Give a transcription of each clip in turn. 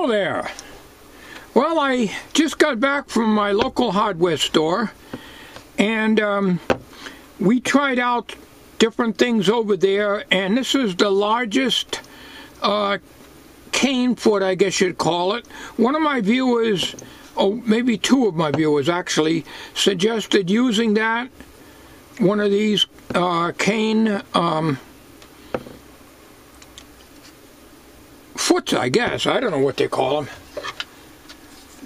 Hello there. Well, I just got back from my local hardware store, and we tried out different things over there, and this is the largest cane foot, I guess you'd call it. One of my viewers, maybe two of my viewers actually, suggested using that, one of these cane foots, I guess. I don't know what they call them.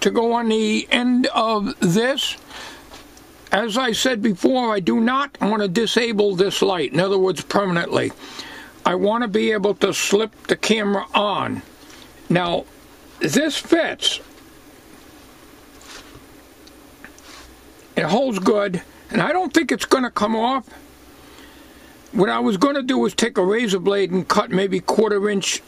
To go on the end of this. As I said before, I do not want to disable this light, in other words, permanently. I want to be able to slip the camera on. Now, this fits. It holds good, and I don't think it's going to come off. What I was going to do was take a razor blade and cut maybe 1/4 inch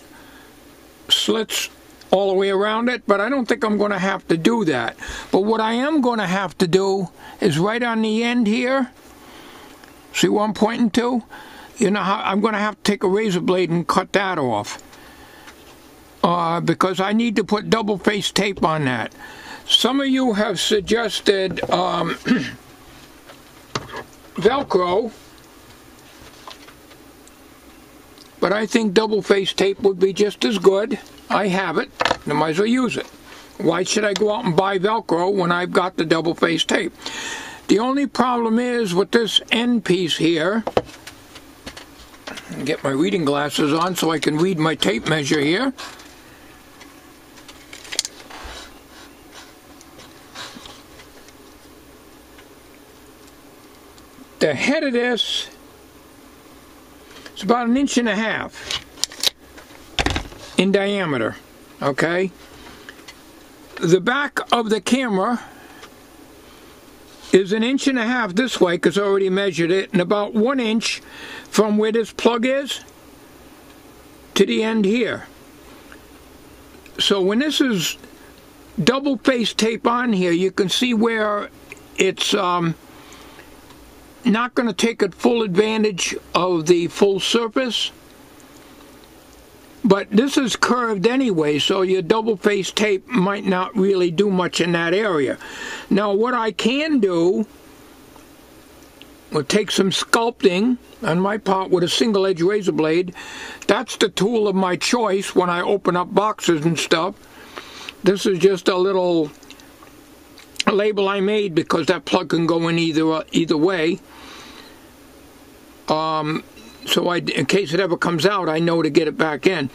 slits all the way around it, but I don't think I'm going to have to do that. But what I am going to have to do is right on the end here, see what I'm pointing to? You know how I'm going to have to take a razor blade and cut that off, because I need to put double face tape on that. Some of you have suggested Velcro, but I think double face tape would be just as good. I have it, I might as well use it. Why should I go out and buy Velcro when I've got the double face tape? The only problem is with this end piece here, get my reading glasses on so I can read my tape measure here. The head of this is about 1.5 inches in diameter, okay? The back of the camera is 1.5 inches this way, because I already measured it, and about 1 inch from where this plug is to the end here. So when this is double face tape on here, you can see where it's not going to take full advantage of the full surface. But this is curved anyway, so your double face tape might not really do much in that area. Now what I can do will take some sculpting on my part with a single edge razor blade. That's the tool of my choice when I open up boxes and stuff. This is just a little label I made because that plug can go in either way. So in case it ever comes out, I know to get it back in.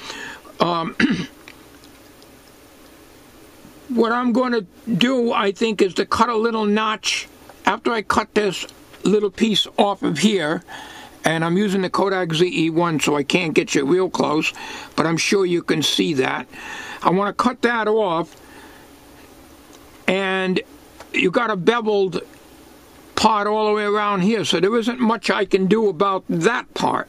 What I'm going to do, I think, is to cut a little notch after I cut this little piece off of here. And I'm using the Kodak ZE-1, so I can't get you real close, but I'm sure you can see that. I want to cut that off, and you got a beveled part all the way around here, so there isn't much I can do about that part.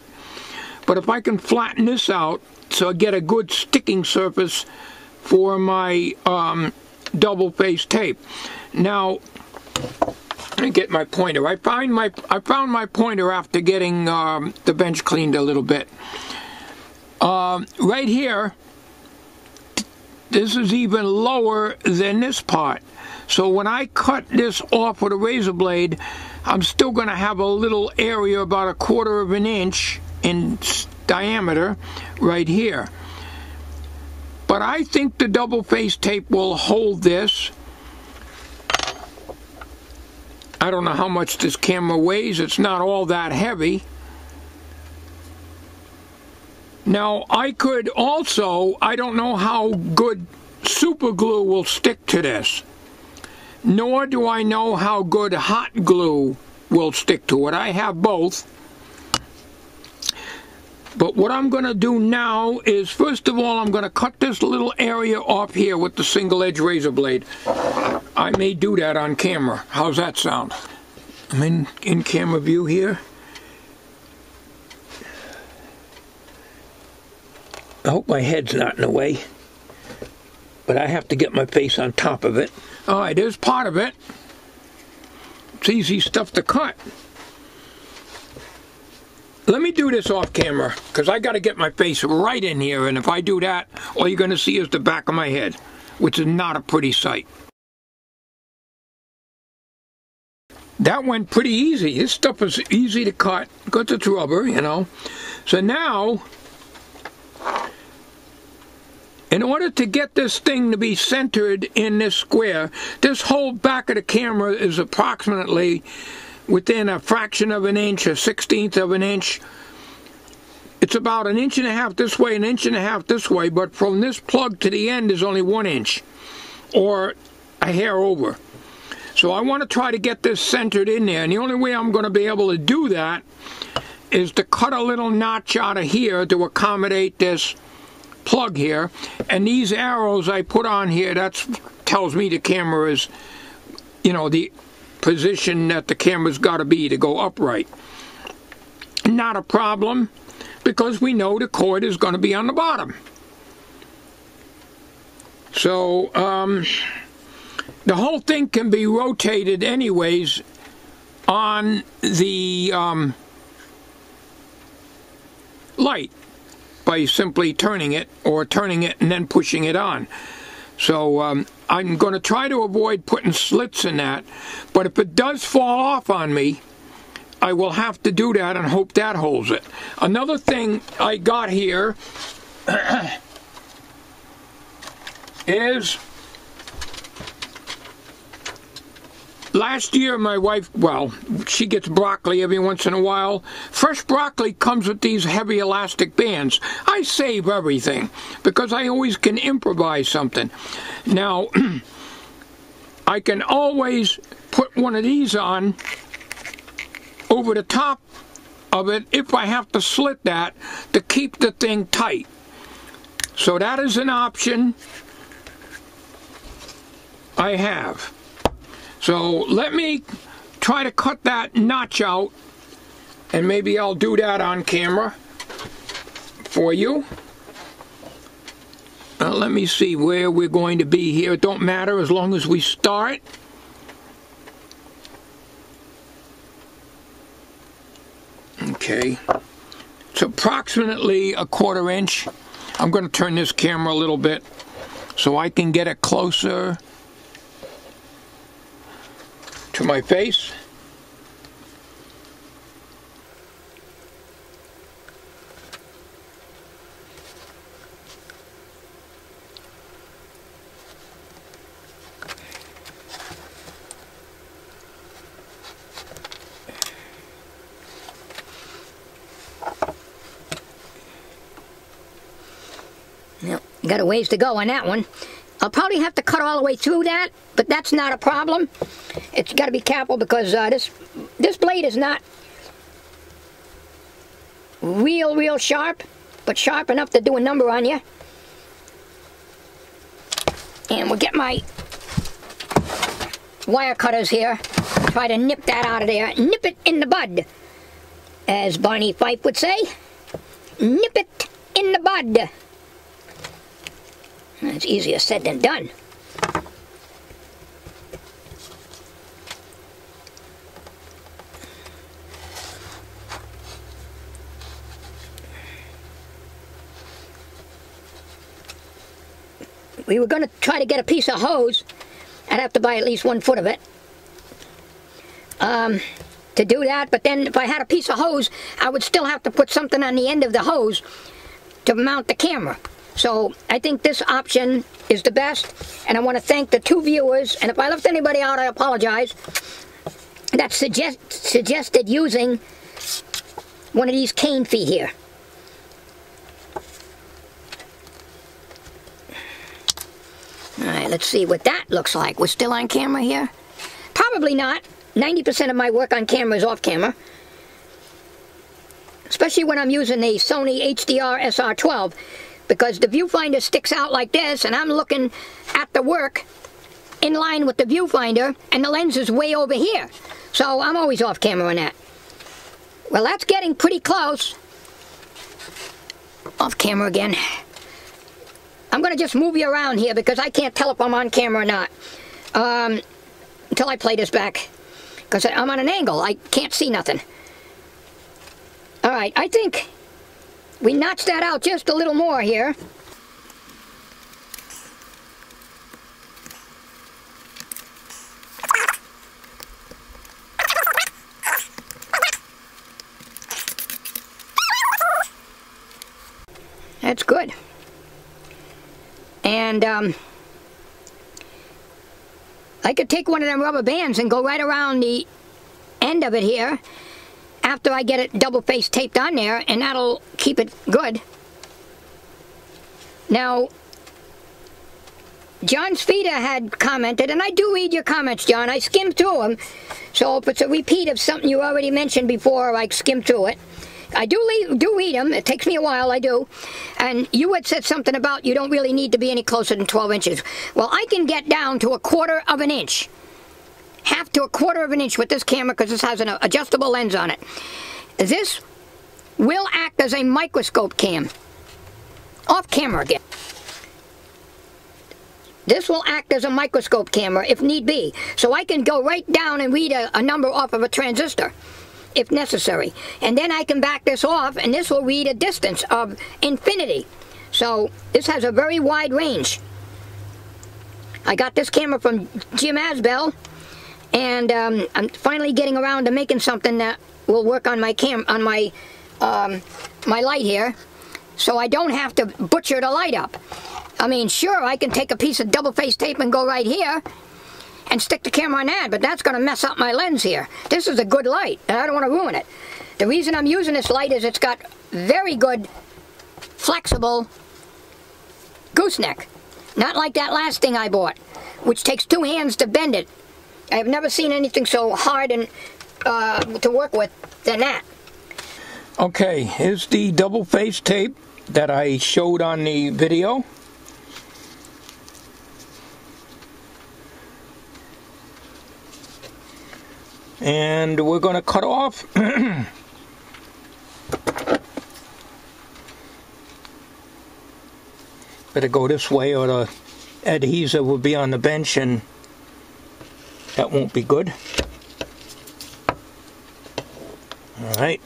But if I can flatten this out so I get a good sticking surface for my double face tape. Now, let me get my pointer. I found my pointer after getting the bench cleaned a little bit. Right here, this is even lower than this part. So when I cut this off with a razor blade, I'm still going to have a little area about 1/4 inch in diameter right here. But I think the double face tape will hold this. I don't know how much this camera weighs. It's not all that heavy. Now I could also, I don't know how good super glue will stick to this. Nor do I know how good hot glue will stick to it. I have both. But what I'm going to do now is, first of all, I'm going to cut this little area off here with the single edge razor blade. I may do that on camera. How's that sound? I'm in camera view here. I hope my head's not in the way, but I have to get my face on top of it. Alright, there's part of it. It's easy stuff to cut. Let me do this off camera, because I got to get my face right in here, and if I do that, all you're going to see is the back of my head, which is not a pretty sight. That went pretty easy. This stuff is easy to cut, because it's rubber, you know. So now, in order to get this thing to be centered in this square, this whole back of the camera is approximately within a fraction of an inch, a 1/16 of an inch. It's about 1.5 inches this way, 1.5 inches this way, but from this plug to the end is only 1 inch, or a hair over. So I want to try to get this centered in there, and the only way I'm going to be able to do that is to cut a little notch out of here to accommodate this plug here, and these arrows I put on here, that tells me the camera is, you know, the position that the camera's got to be to go upright. Not a problem, because we know the cord is going to be on the bottom. So the whole thing can be rotated anyways on the light by simply turning it, or turning it and then pushing it on. So I'm going to try to avoid putting slits in that, but if it does fall off on me, I will have to do that and hope that holds it. Another thing I got here is, last year my wife, well, she gets broccoli every once in a while. Fresh broccoli comes with these heavy elastic bands. I save everything because I always can improvise something. Now, I can always put one of these on over the top of it if I have to slit that to keep the thing tight. So that is an option I have. So let me try to cut that notch out, and maybe I'll do that on camera for you. Let me see where we're going to be here. It don't matter as long as we start. Okay, it's approximately 1/4 inch. I'm going to turn this camera a little bit so I can get it closer to my face. Yep, got a ways to go on that one. I'll probably have to cut all the way through that, but that's not a problem. It's got to be careful because this blade is not real sharp, but sharp enough to do a number on you. And we'll get my wire cutters here. Try to nip that out of there. Nip it in the bud, as Barney Fife would say. Nip it in the bud. It's easier said than done. We were going to try to get a piece of hose. I'd have to buy at least 1 foot of it to do that, but then if I had a piece of hose, I would still have to put something on the end of the hose to mount the camera. So I think this option is the best, and I want to thank the 2 viewers, and if I left anybody out, I apologize, that suggested using one of these cane feet here. Alright, let's see what that looks like. We're still on camera here? Probably not. 90% of my work on camera is off camera. Especially when I'm using the Sony HDR SR12. Because the viewfinder sticks out like this, and I'm looking at the work in line with the viewfinder, and the lens is way over here. So I'm always off camera on that. Well, that's getting pretty close. Off camera again. I'm going to just move you around here because I can't tell if I'm on camera or not. Until I play this back. Because I'm on an angle. I can't see nothing. Alright. right, I think we notched that out just a little more here. That's good. And I could take one of them rubber bands and go right around the end of it here after I get it double-face taped on there, and that'll keep it good. Now, John Sfida had commented, and I do read your comments, John. I skim through them. So if it's a repeat of something you already mentioned before, I skim through it. I do read them. It takes me a while, I do. And you had said something about you don't really need to be any closer than 12 inches. Well, I can get down to 1/4 of an inch. Half to 1/4 of an inch with this camera because this has an adjustable lens on it. This will act as a microscope cam. Off camera again. This will act as a microscope camera if need be. So I can go right down and read a number off of a transistor if necessary. And then I can back this off and this will read a distance of infinity. So this has a very wide range. I got this camera from Jim Asbell, and I'm finally getting around to making something that will work on my my light here, so I don't have to butcher the light up. I mean, sure, I can take a piece of double-face tape and go right here and stick the camera on that, but that's going to mess up my lens here. This is a good light, and I don't want to ruin it. The reason I'm using this light is it's got very good, flexible gooseneck. Not like that last thing I bought, which takes 2 hands to bend it. I have never seen anything so hard and to work with than that. Okay, here's the double-face tape that I showed on the video. And we're going to cut off better go this way or the adhesive will be on the bench and that won't be good. Alright,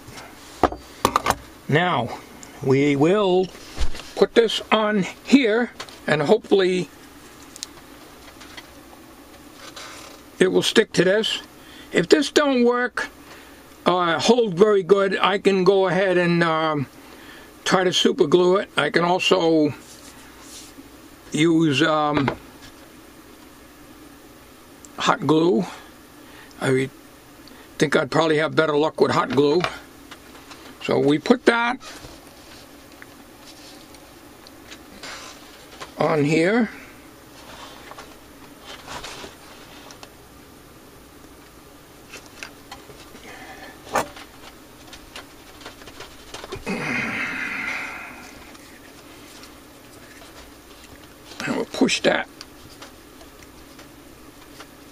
now we will put this on here and hopefully it will stick to this. If this don't work, hold very good, I can go ahead and try to super glue it. I can also use hot glue. I think I'd probably have better luck with hot glue. So we put that on here. And we'll push that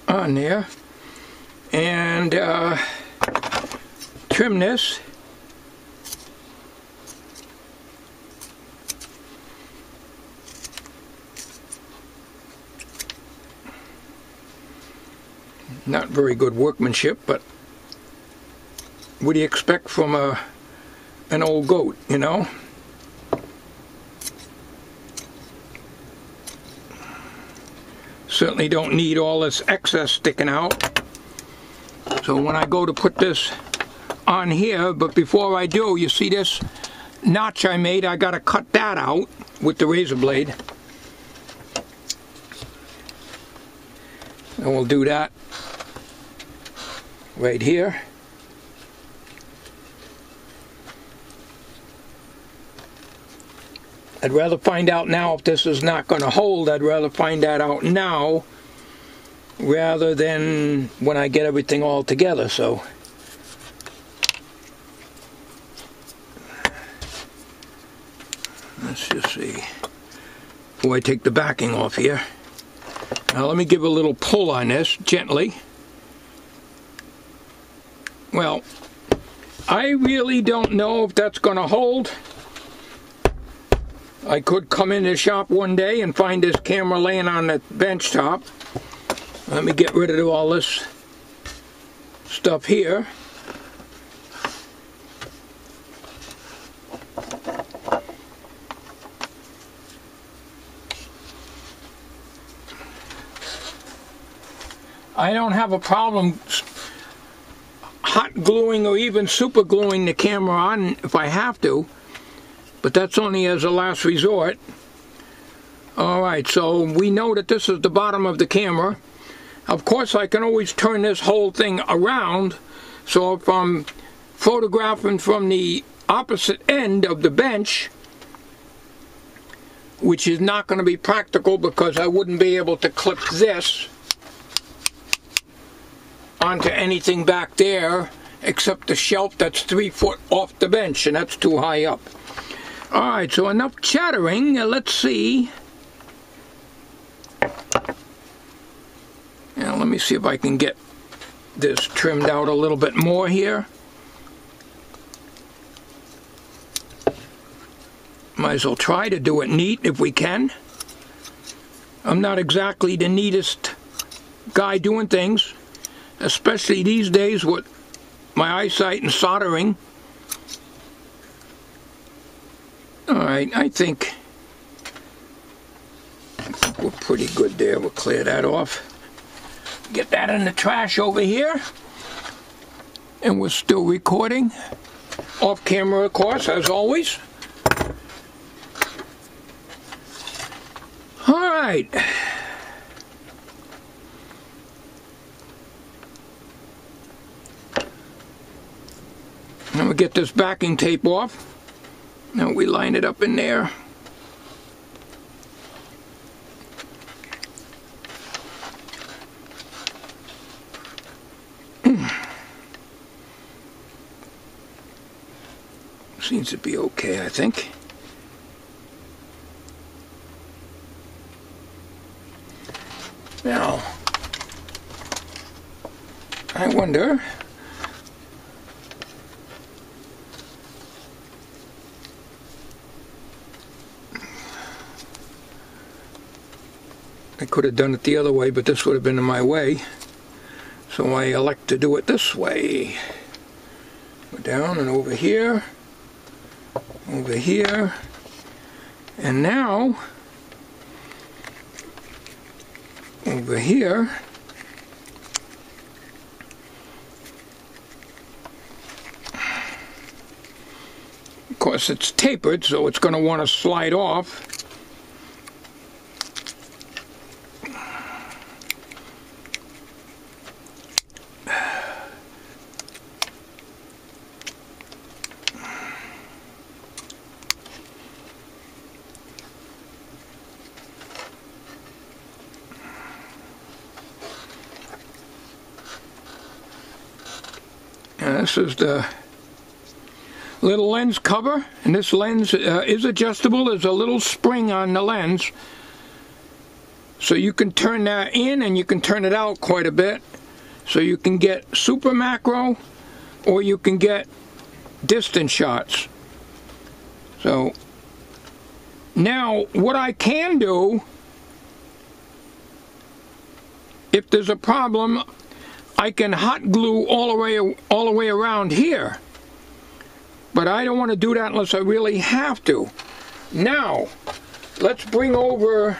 on there and trim this. Not very good workmanship, but what do you expect from an old goat, you know? Certainly don't need all this excess sticking out. So when I go to put this on here, but before I do, you see this notch I made, I gotta cut that out with the razor blade. And we'll do that right here. I'd rather find out now if this is not going to hold. I'd rather find that out now rather than when I get everything all together. So let's just see. Oh, I take the backing off here. Now let me give a little pull on this gently. Well, I really don't know if that's going to hold. I could come in the shop one day and find this camera laying on the bench top. Let me get rid of all this stuff here. I don't have a problem hot gluing or even super gluing the camera on if I have to, but that's only as a last resort. Alright, so we know that this is the bottom of the camera. Of course, I can always turn this whole thing around, so if I'm photographing from the opposite end of the bench, which is not going to be practical because I wouldn't be able to clip this onto anything back there except the shelf that's 3 foot off the bench, and that's too high up. Alright, so enough chattering. Let's see. Now let me see if I can get this trimmed out a little bit more here. Might as well try to do it neat if we can. I'm not exactly the neatest guy doing things, especially these days with my eyesight and soldering. Alright, I think we're pretty good there. We'll clear that off. Get that in the trash over here. And we're still recording. Off camera, of course, as always. Alright. Now we get this backing tape off. Now we line it up in there. Seems to be okay, I think. Now, I wonder I could have done it the other way, but this would have been in my way, so I elect to do it this way. Go down and over here, and now over here. Of course, it's tapered, so it's going to want to slide off. This is the little lens cover, and this lens is adjustable. There's a little spring on the lens, so you can turn that in and you can turn it out quite a bit. So you can get super macro or you can get distant shots. So now what I can do, if there's a problem, I can hot glue all the way around here, but I don't want to do that unless I really have to. Now, let's bring over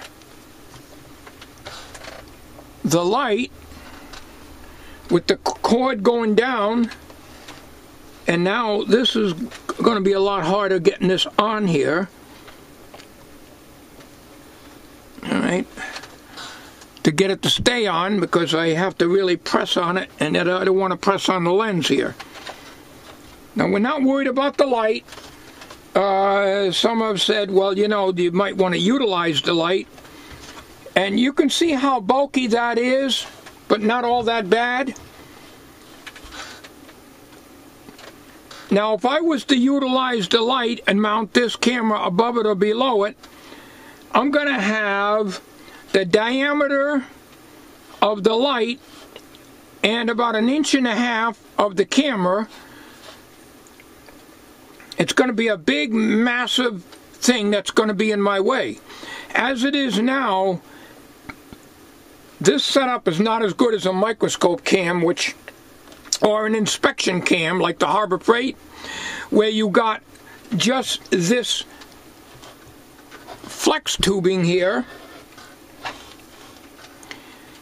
the light with the cord going down, and now this is going to be a lot harder getting this on here. All right. To get it to stay on, because I have to really press on it, and I don't want to press on the lens here. Now, we're not worried about the light. Some have said, well, you know, you might want to utilize the light. And you can see how bulky that is, but not all that bad. Now, if I was to utilize the light and mount this camera above it or below it, I'm going to have the diameter of the light and about 1.5 inches of the camera. It's going to be a big, massive thing that's going to be in my way. As it is now, this setup is not as good as a microscope cam, or an inspection cam like the Harbor Freight, where you got just this flex tubing here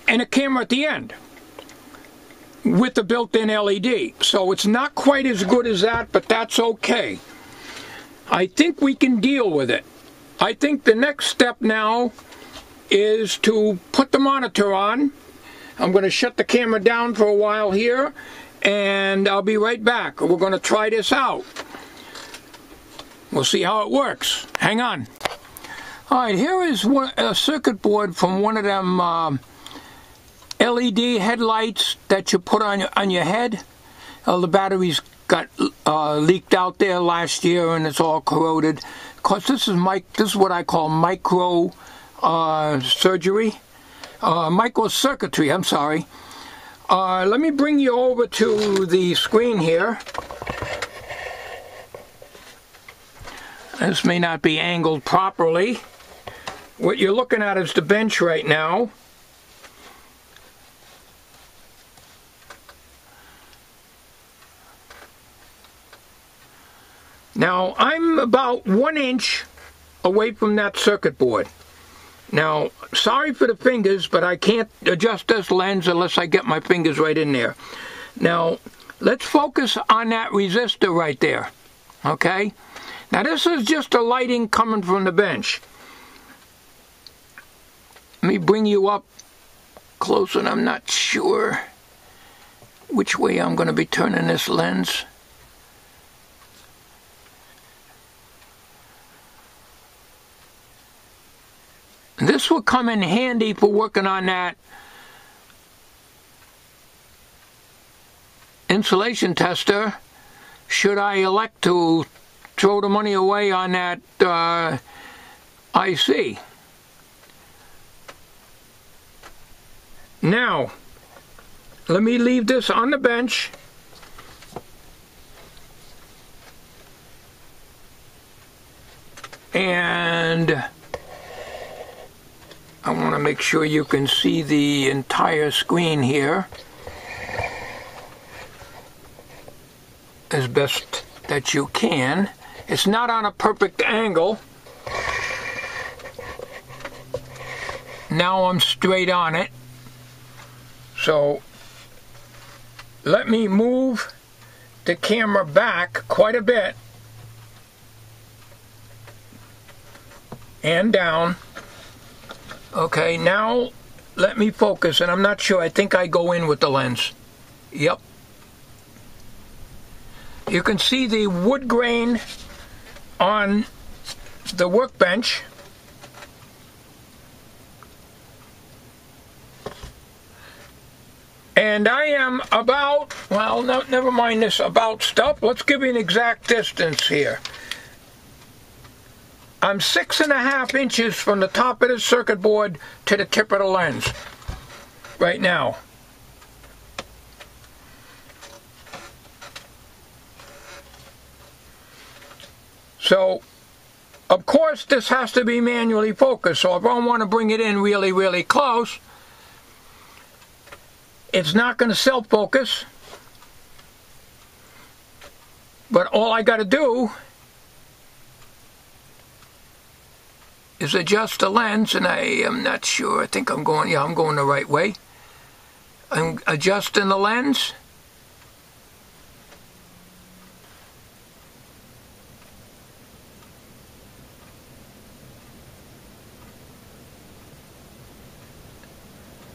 and a camera at the end. with the built-in LED. So it's not quite as good as that, but that's okay. I think we can deal with it. I think the next step now is to put the monitor on. I'm going to shut the camera down for a while here, and I'll be right back. We're going to try this out. We'll see how it works. Hang on. All right, here is a circuit board from one of them LED headlights that you put on your head. The batteries got leaked out there last year, and it's all corroded. Of course, this is what I call micro circuitry. I'm sorry. Let me bring you over to the screen here. This may not be angled properly. What you're looking at is the bench right now. Now, I'm about 1 inch away from that circuit board. Now, sorry for the fingers, but I can't adjust this lens unless I get my fingers right in there. Now, let's focus on that resistor right there, okay? Now, this is just the lighting coming from the bench. Let me bring you up close, and I'm not sure which way I'm going to be turning this lens. This will come in handy for working on that insulation tester, should I elect to throw the money away on that IC. Now, let me leave this on the bench. And I want to make sure you can see the entire screen here as best that you can. It's not on a perfect angle. Now I'm straight on it. So let me move the camera back quite a bit and down. Okay, now let me focus, and I'm not sure. I think I go in with the lens. Yep. You can see the wood grain on the workbench. And I am about, well, no, never mind this about stuff. Let's give you an exact distance here. I'm 6.5 inches from the top of the circuit board to the tip of the lens right now. So, of course, this has to be manually focused. So if I want to bring it in really, really close, it's not going to self-focus. But all I got to do is adjust the lens, and I am not sure. I think I'm going, yeah, I'm going the right way. I'm adjusting the lens.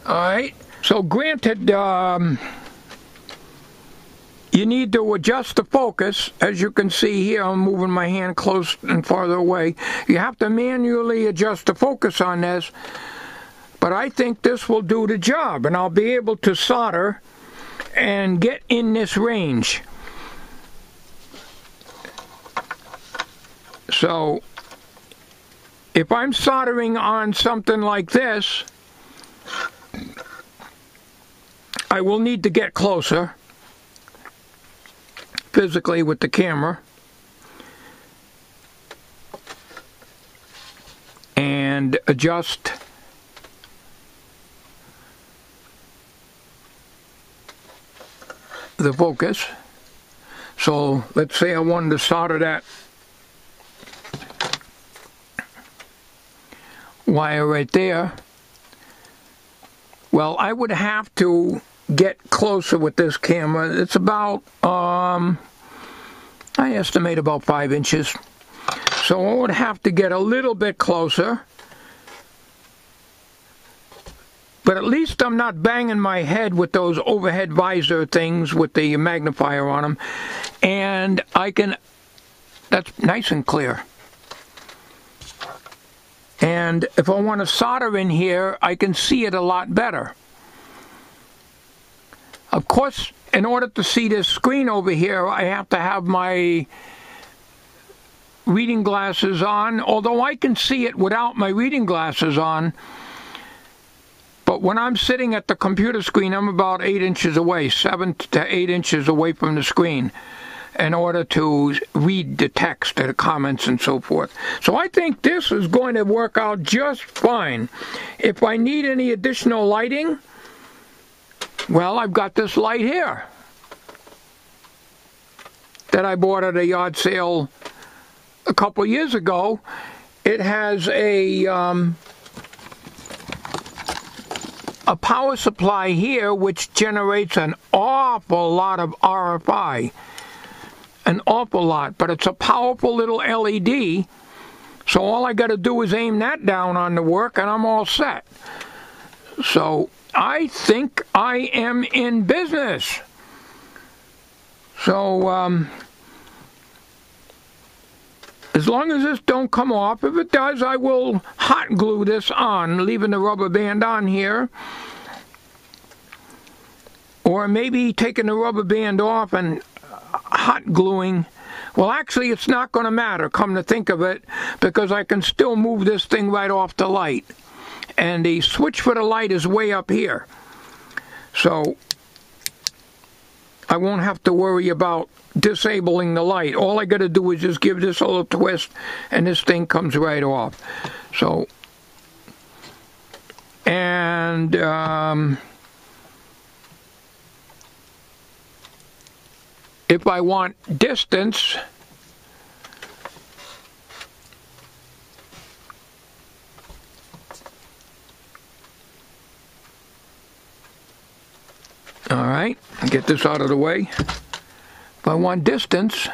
All right. So granted, you need to adjust the focus. As you can see here, I'm moving my hand close and farther away. You have to manually adjust the focus on this, but I think this will do the job, and I'll be able to solder and get in this range. So if I'm soldering on something like this, I will need to get closer physically with the camera and adjust the focus. So let's say I wanted to solder that wire right there. Well, I would have to get closer with this camera. It's about, I estimate about 5 inches. So I would have to get a little bit closer. But at least I'm not banging my head with those overhead visor things with the magnifier on them. And I can, that's nice and clear. And if I want to solder in here, I can see it a lot better. Of course, in order to see this screen over here, I have to have my reading glasses on, although I can see it without my reading glasses on. But when I'm sitting at the computer screen, I'm about 8 inches away, 7 to 8 inches away from the screen, in order to read the text, the comments, and so forth. So I think this is going to work out just fine. If I need any additional lighting, well, I've got this light here that I bought at a yard sale a couple years ago. It has a power supply here which generates an awful lot of RFI. An awful lot, but it's a powerful little LED, so all I got to do is aim that down on the work and I'm all set. So I think I am in business. So as long as this don't come off, if it does, I will hot glue this on, leaving the rubber band on here. Or maybe taking the rubber band off and hot gluing. Well, actually, it's not going to matter, come to think of it, because I can still move this thing right off the light. And the switch for the light is way up here. So I won't have to worry about disabling the light. All I got to do is just give this a little twist, and this thing comes right off. So, and if I want distance, all right, get this out of the way. If I want distance,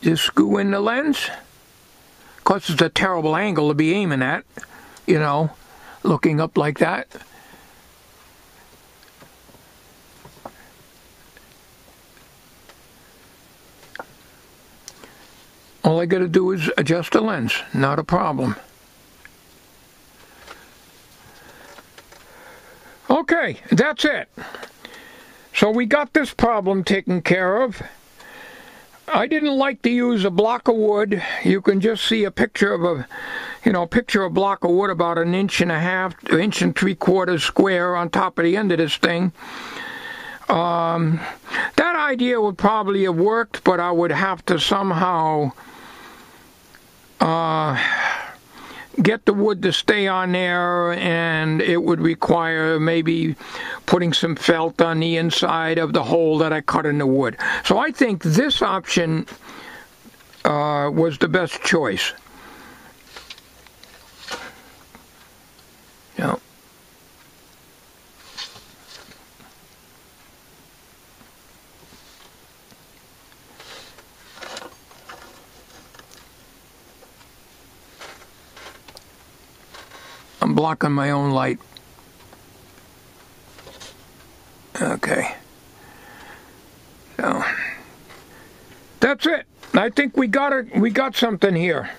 just screw in the lens. Of course, it's a terrible angle to be aiming at, you know, looking up like that. All I got to do is adjust the lens, not a problem. Okay, that's it. So we got this problem taken care of. I didn't like to use a block of wood. You can just see a picture of a block of wood about 1.5 inches, 1.75 inches square on top of the end of this thing. That idea would probably have worked, but I would have to somehow get the wood to stay on there, and it would require maybe putting some felt on the inside of the hole that I cut in the wood. So I think this option was the best choice. Yeah. I'm blocking my own light. Okay. So that's it. I think we got something here.